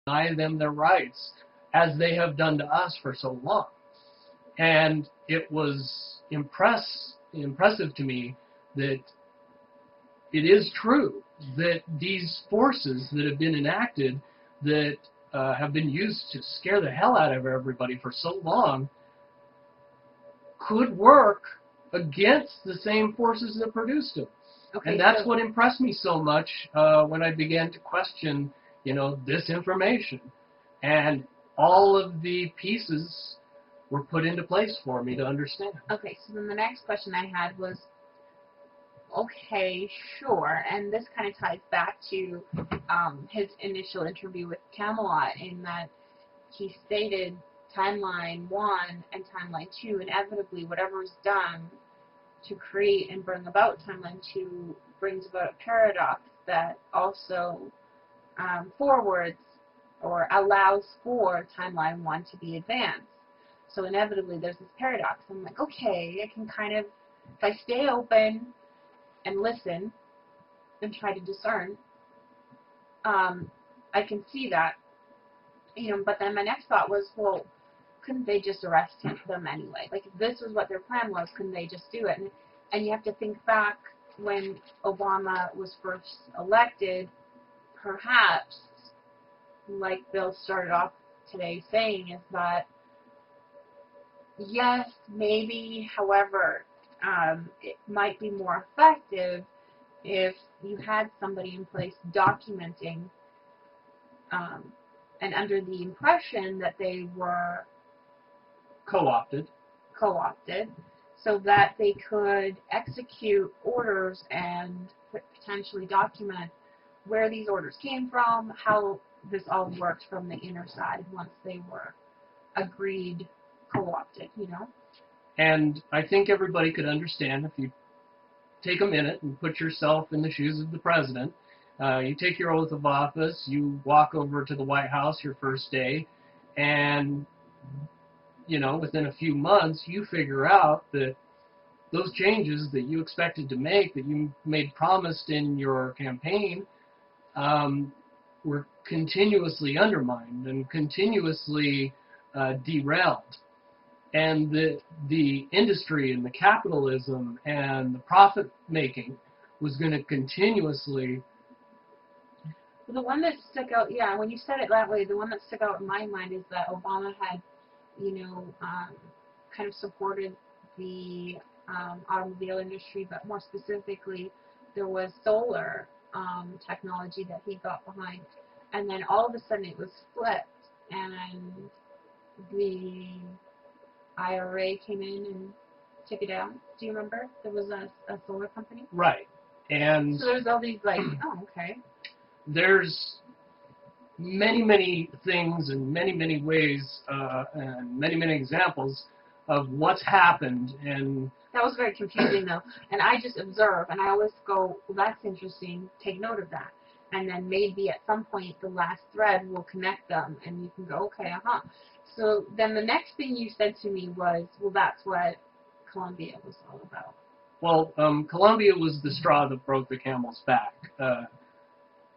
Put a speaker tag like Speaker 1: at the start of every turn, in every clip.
Speaker 1: deny them their rights as they have done to us for so long. And it was impressive to me that it is true that these forces that have been enacted that have been used to scare the hell out of everybody for so long could work against the same forces that produced them. Okay, and that's what impressed me so much when I began to question, this information. And all of the pieces were put into place for me to understand.
Speaker 2: Okay, so then the next question I had was, okay, sure, and this kind of ties back to his initial interview with Camelot, in that he stated timeline 1 and timeline 2, inevitably whatever is done to create and bring about timeline 2 brings about a paradox that also forwards or allows for timeline 1 to be advanced. So inevitably there's this paradox. I'm like, okay, I can kind of, if I stay open and listen and try to discern, I can see that. But then my next thought was, well, couldn't they just arrest them anyway? Like, if this was what their plan was, couldn't they just do it? And you have to think back when Obama was first elected, perhaps, like Bill started off today saying, is that, yes, maybe, however, it might be more effective if you had somebody in place documenting and under the impression that they were
Speaker 1: co-opted,
Speaker 2: so that they could execute orders and potentially document where these orders came from, how this all worked from the inner side once they were agreed co-opted,
Speaker 1: And I think everybody could understand if you take a minute and put yourself in the shoes of the president. You take your oath of office, you walk over to the White House your first day, and, within a few months, you figure out that those changes that you expected to make, that you made promised in your campaign, were continuously undermined and continuously derailed. And the industry and the capitalism and the profit making was going to continuously.
Speaker 2: The one that stuck out, yeah, when you said it that way, the one that stuck out in my mind is that Obama had, kind of supported the automobile industry, but more specifically, there was solar technology that he got behind, and then all of a sudden it was flipped, and the IRA came in and took it down. Do you remember? There was a solar company.
Speaker 1: Right. And
Speaker 2: so there's all these oh, okay.
Speaker 1: There's many, many things and many, many ways and many, many examples of what's happened. And
Speaker 2: that was very confusing, though. And I just observe, and I always go, well, that's interesting. Take note of that. And then maybe at some point the last thread will connect them, and you can go, okay, So then the next thing you said to me was, well, that's what Columbia was all about.
Speaker 1: Well, Columbia was the straw that broke the camel's back.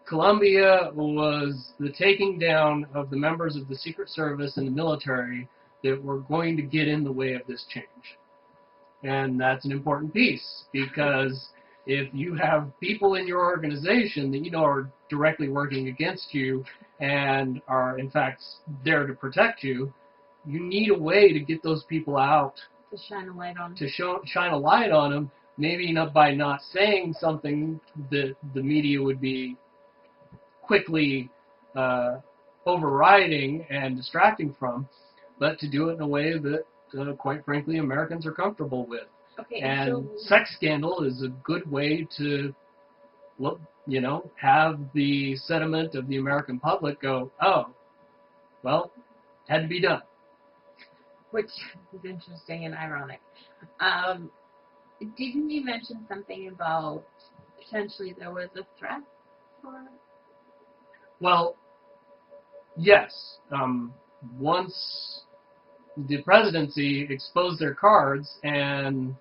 Speaker 1: Columbia was the taking down of the members of the Secret Service and the military that were going to get in the way of this change. And that's an important piece, because if you have people in your organization that are directly working against you and are, in fact, there to protect you, you need a way to get those people out.
Speaker 2: To shine a light on them.
Speaker 1: To shine a light on them, maybe not by not saying something that the media would be quickly overriding and distracting from, but to do it in a way that, quite frankly, Americans are comfortable with.
Speaker 2: Okay,
Speaker 1: and sex scandal is a good way to, have the sentiment of the American public go, oh, well, had to be done.
Speaker 2: Which is interesting and ironic. Didn't you mention something about potentially there was a threat for?
Speaker 1: Well, yes. Once the presidency exposed their cards and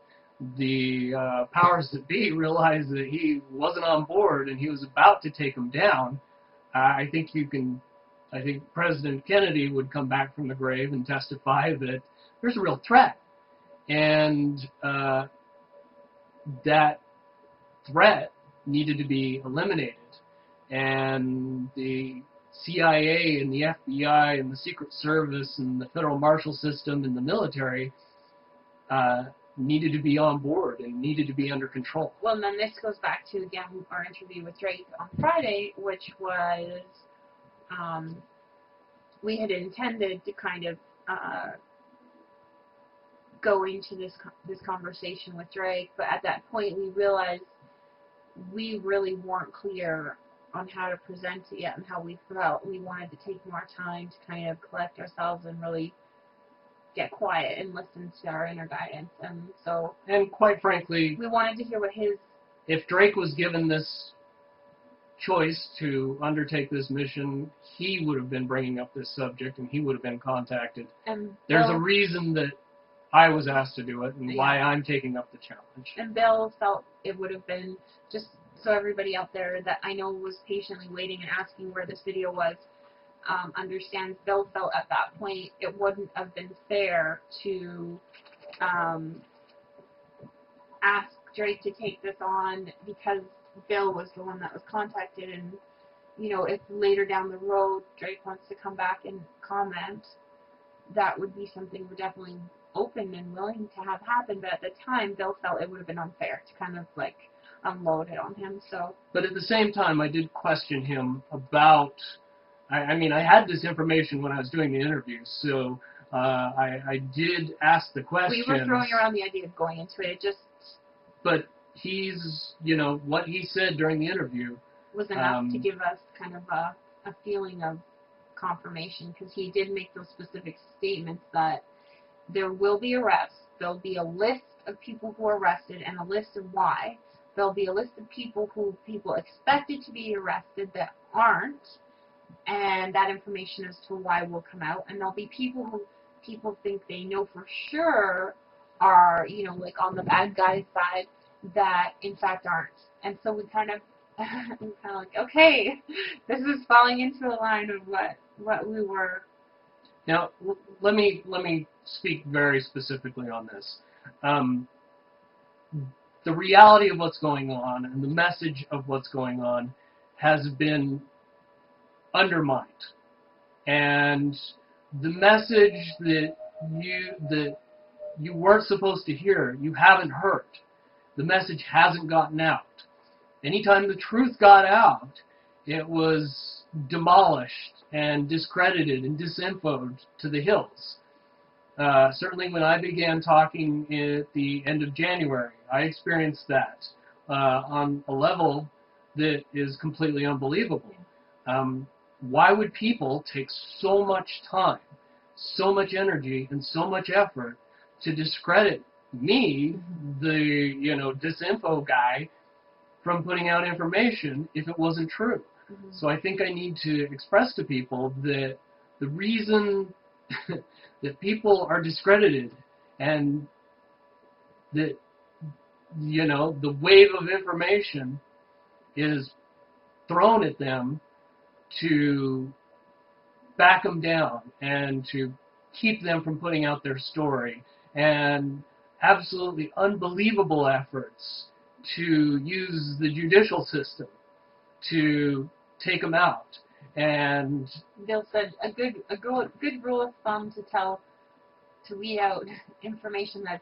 Speaker 1: the powers that be realized that he wasn't on board and he was about to take them down, I think you can I think President Kennedy would come back from the grave and testify that there's a real threat. And that threat needed to be eliminated. And the CIA and the FBI and the Secret Service and the Federal Marshal System and the military needed to be on board and needed to be under control.
Speaker 2: Well, and then this goes back to, again, our interview with Drake on Friday, which was we had intended to kind of go into this conversation with Drake, but at that point we realized we really weren't clear on how to present it yet and how we felt. We wanted to take more time to kind of collect ourselves and really get quiet and listen to our inner guidance.
Speaker 1: And quite frankly,
Speaker 2: we wanted to hear what his...
Speaker 1: If Drake was given this choice to undertake this mission, he would have been bringing up this subject and he would have been contacted.
Speaker 2: And
Speaker 1: there's a reason that I was asked to do it and why I'm taking up the challenge.
Speaker 2: And Bill felt it would have been, just so everybody out there that I know was patiently waiting and asking where this video was, understands, Bill felt at that point it wouldn't have been fair to ask Drake to take this on because Bill was the one that was contacted, and you know, if later down the road Drake wants to come back and comment, that would be something we're definitely open and willing to have happen. But at the time, Bill felt it would have been unfair to kind of like unload it on him. So. But
Speaker 1: at the same time, I did question him about. I mean, I had this information when I was doing the interview, so I did ask the question.
Speaker 2: We were throwing around the idea of going into it. It just.
Speaker 1: But he's, you know, what he said during the interview
Speaker 2: was enough to give us kind of a feeling of confirmation, because he did make those specific statements that there will be arrests. There'll be a list of people who are arrested and a list of why. There'll be a list of people who people expected to be arrested that aren't, and that information as to why will come out. And there'll be people who people think they know for sure are, you know, like on the bad guy side that in fact aren't. And so we kind of like, okay, this is falling into the line of what we were.
Speaker 1: Now, let me speak very specifically on this. The reality of what's going on and the message of what's going on has been undermined, and the message that you weren't supposed to hear, you haven't heard. The message hasn't gotten out. Anytime the truth got out, it was demolished and discredited and disinfoed to the hills. Certainly when I began talking at the end of January, I experienced that on a level that is completely unbelievable. Why would people take so much time, so much energy, and so much effort to discredit me, the disinfo guy, from putting out information if it wasn't true? Mm-hmm. So I think I need to express to people that the reason that people are discredited and that the wave of information is thrown at them to back them down and to keep them from putting out their story, and absolutely unbelievable efforts to use the judicial system to take them out. And
Speaker 2: Bill said a good rule of thumb to weed out information that's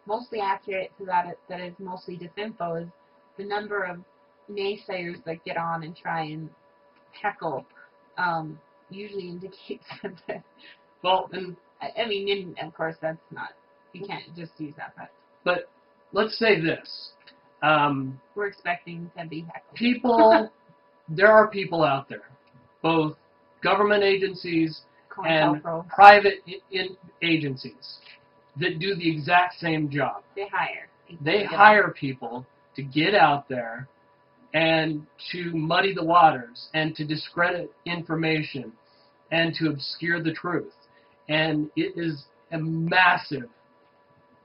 Speaker 2: mostly accurate to that is mostly disinfo is the number of naysayers that get on and try and heckle usually indicates that.
Speaker 1: Well, and
Speaker 2: I mean, of course, that's not, you can't just use that.
Speaker 1: But let's say this.
Speaker 2: We're expecting to be heckled.
Speaker 1: People, there are people out there, both government agencies and private agencies, that do the exact same job. They hire people to get out there and to muddy the waters and to discredit information and to obscure the truth. And it is a massive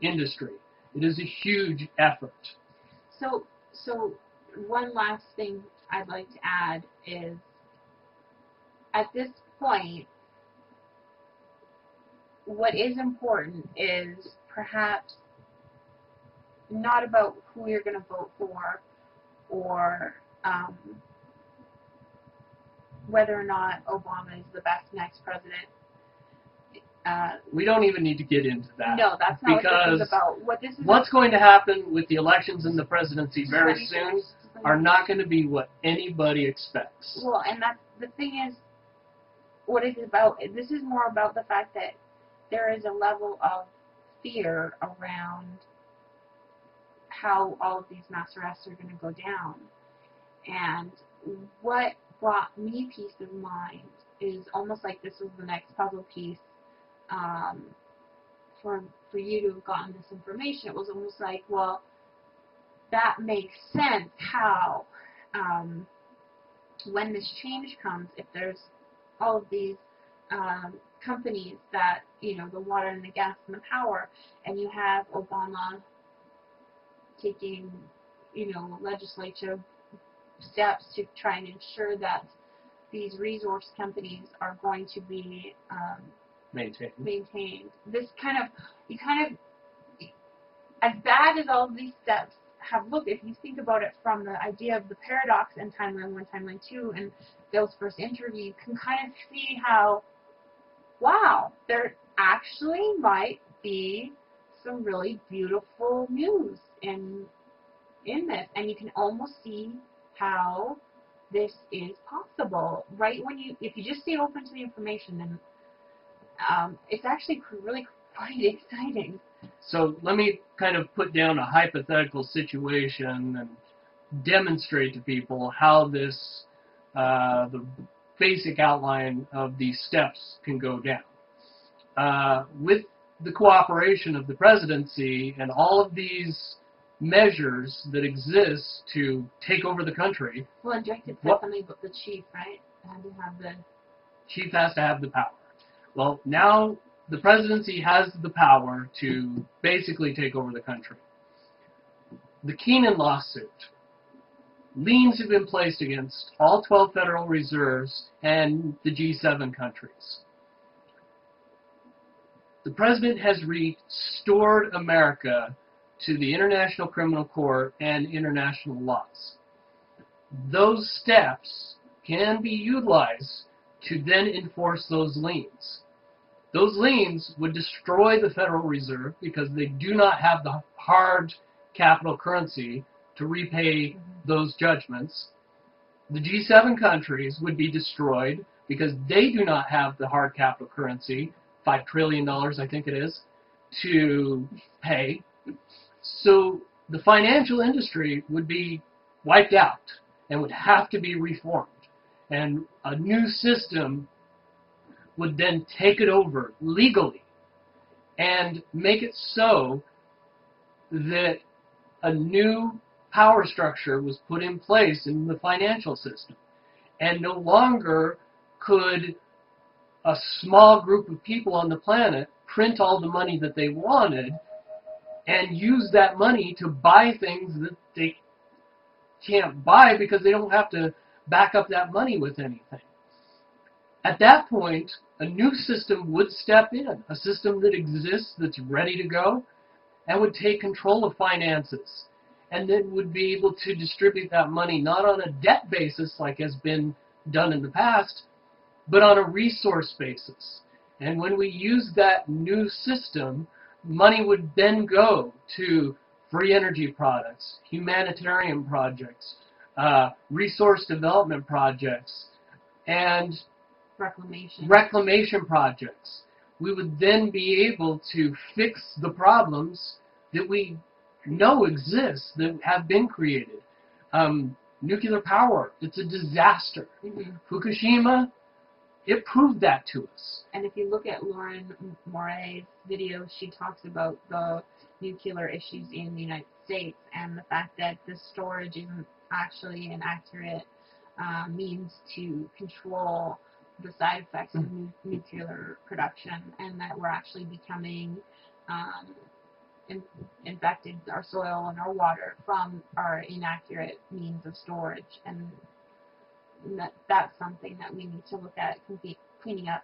Speaker 1: industry. It is a huge effort.
Speaker 2: So one last thing I'd like to add is, at this point, what is important is perhaps not about who you're going to vote for or whether or not Obama is the best next president.
Speaker 1: We don't even need to get into that.
Speaker 2: No, that's not what this is about.
Speaker 1: What's going to happen with the elections and the presidency very soon are not going to be what anybody expects.
Speaker 2: Well, and that's the thing is, what it's about, this is more about the fact that there is a level of fear around how all of these mass arrests are going to go down. And what brought me peace of mind is almost like this was the next puzzle piece for you to have gotten this information. It was almost like, well, that makes sense how when this change comes, if there's all of these companies that, you know, the water and the gas and the power, and you have Obama taking, you know, legislative steps to try and ensure that these resource companies are going to be maintained. This kind of, as bad as all of these steps have looked, if you think about it from the idea of the paradox in Timeline 1, Timeline 2, and Bill's first interview, you can kind of see how, wow, there actually might be some really beautiful news in this, and you can almost see how this is possible. Right when if you just stay open to the information, then it's actually really quite exciting.
Speaker 1: So let me kind of put down a hypothetical situation and demonstrate to people how this, the basic outline of these steps can go down. With the cooperation of the presidency and all of these measures that exist to take over the country.
Speaker 2: Well, and Jack said something about the chief, right?
Speaker 1: Chief has to have the power. Well, now the presidency has the power to basically take over the country. The Keenan lawsuit. Liens have been placed against all 12 Federal Reserves and the G7 countries. The president has restored America to the International Criminal Court and international laws. Those steps can be utilized to then enforce those liens. Those liens would destroy the Federal Reserve because they do not have the hard capital currency to repay those judgments. The G7 countries would be destroyed because they do not have the hard capital currency, $5 trillion I think it is, to pay. So the financial industry would be wiped out and would have to be reformed. And a new system would then take it over legally and make it so that a new power structure was put in place in the financial system. And no longer could a small group of people on the planet print all the money that they wanted and use that money to buy things that they can't buy because they don't have to back up that money with anything. At that point, a new system would step in, a system that exists, that's ready to go, and would take control of finances, and then would be able to distribute that money not on a debt basis like has been done in the past, but on a resource basis. And when we use that new system, money would then go to free energy products, humanitarian projects, resource development projects, and reclamation projects. We would then be able to fix the problems that we know exist, that have been created. Nuclear power, it's a disaster. Fukushima, it proved that to us.
Speaker 2: And if you look at Lauren Moray's video, she talks about the nuclear issues in the United States and the fact that the storage isn't actually an accurate means to control the side effects of nuclear production, and that we're actually becoming infected our soil and our water from our inaccurate means of storage, and that's something that we need to look at cleaning up